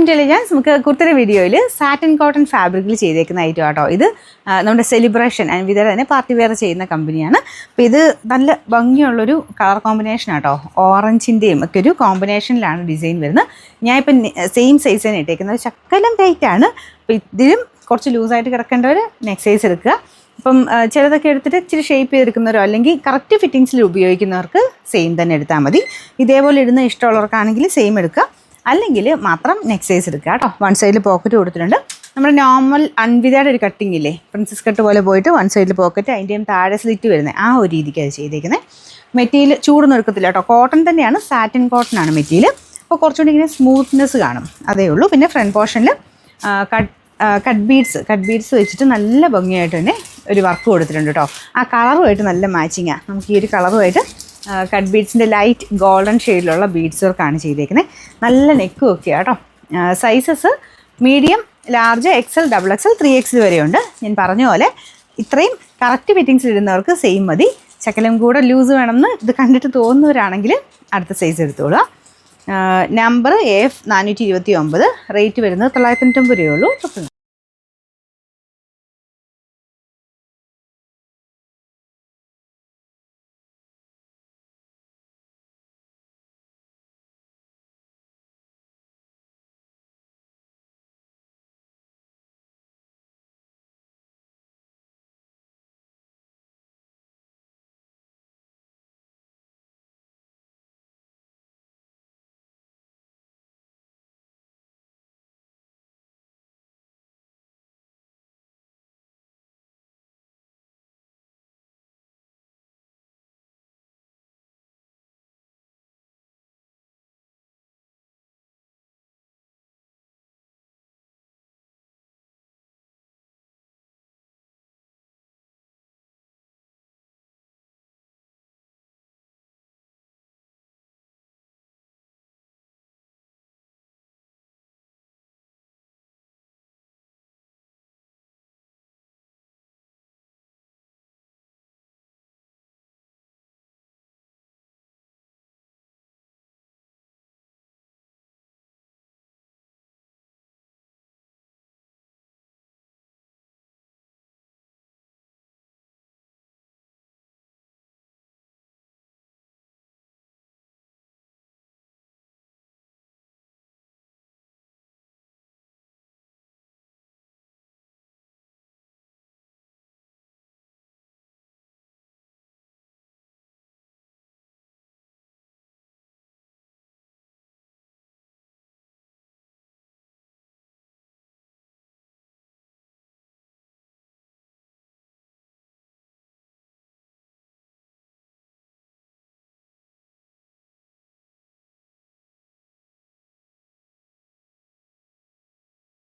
Intelligence നമുക്ക് കുർത്തയുടെ വീഡിയോയിൽ satin cotton ഫാബ്രിക്കിൽ ചെയ്തേക്കുന്ന ഐറ്റം ആട്ടോ. ഇത് നമ്മുടെ സെലിബ്രേഷൻ വിധേയ തന്നെ പാർട്ടി വെയർ ചെയ്യുന്ന കമ്പനിയാണ്. അപ്പോൾ ഇത് നല്ല ഭംഗിയുള്ളൊരു കളർ കോമ്പിനേഷൻ ആട്ടോ. ഓറഞ്ചിൻ്റെയും ഒക്കെ ഒരു കോമ്പിനേഷനിലാണ് ഡിസൈൻ വരുന്നത്. ഞാൻ ഇപ്പം സെയിം സൈസ് തന്നെ ഇട്ടേക്കുന്നത്. ശക്കലം ടൈറ്റാണ്. അപ്പോൾ ഇതിലും കുറച്ച് ലൂസായിട്ട് കിടക്കേണ്ടവർ നെക്സ്റ്റ് സൈസ് എടുക്കുക. അപ്പം ചിലതൊക്കെ എടുത്തിട്ട് ഇച്ചിരി ഷേപ്പ് ചെയ്തെടുക്കുന്നവരോ അല്ലെങ്കിൽ കറക്റ്റ് ഫിറ്റിങ്സിൽ ഉപയോഗിക്കുന്നവർക്ക് സെയിം തന്നെ എടുത്താൽ മതി. ഇതേപോലെ ഇടുന്ന ഇഷ്ടമുള്ളവർക്കാണെങ്കിൽ സെയിം എടുക്കുക, അല്ലെങ്കിൽ മാത്രം നെക്സ്റ്റ് സൈസ് എടുക്കുക കേട്ടോ. വൺ സൈഡിൽ പോക്കറ്റ് കൊടുത്തിട്ടുണ്ട്. നമ്മുടെ നോർമൽ അൺവിതയുടെ ഒരു കട്ടിങ് ഇല്ലേ, പ്രിൻസസ് കട്ട് പോലെ പോയിട്ട് വൺ സൈഡിൽ പോക്കറ്റ്, അതിൻ്റെയും താഴെ സ്ലിറ്റ് വരുന്നത് ആ ഒരു രീതിക്ക് അത് ചെയ്തേക്കുന്നത്. മെറ്റീരിയൽ ചൂടൊന്നും എടുക്കത്തില്ല കേട്ടോ. കോട്ടൺ തന്നെയാണ്, സാറ്റിൻ കോട്ടൺ ആണ് മെറ്റീരിയൽ. അപ്പോൾ കുറച്ചുകൂടി ഇങ്ങനെ സ്മൂത്ത്നെസ് കാണും, അതേ ഉള്ളൂ. പിന്നെ ഫ്രണ്ട് പോർഷനിൽ കട്ട് ബീഡ്സ് വെച്ചിട്ട് നല്ല ഭംഗിയായിട്ട് തന്നെ ഒരു വർക്ക് കൊടുത്തിട്ടുണ്ട് കേട്ടോ. ആ കളറുമായിട്ട് നല്ല മാച്ചിങ്ങാണ്. നമുക്ക് ഈ ഒരു കളറുമായിട്ട് കട്ട് ബീഡ്സിൻ്റെ ലൈറ്റ് ഗോൾഡൻ ഷെയ്ഡിലുള്ള ബീഡ്സ് വർക്കാണ് ചെയ്തേക്കുന്നത്. നല്ല നെക്കും ഒക്കെയാണ് കേട്ടോ. Sizes medium, large, XL, XXL, 3XL വരെയുണ്ട്. ഞാൻ പറഞ്ഞ പോലെ ഇത്രയും കറക്റ്റ് ഫിറ്റിങ്സിൽ ഇടുന്നവർക്ക് സെയിം മതി. ശകലം കൂടെ ലൂസ് വേണമെന്ന് ഇത് കണ്ടിട്ട് തോന്നുന്നവരാണെങ്കിൽ അടുത്ത സൈസ് എടുത്തോളുക. നമ്പർ AF 429, റേറ്റ് വരുന്നത് 990 രൂപയുള്ളൂ.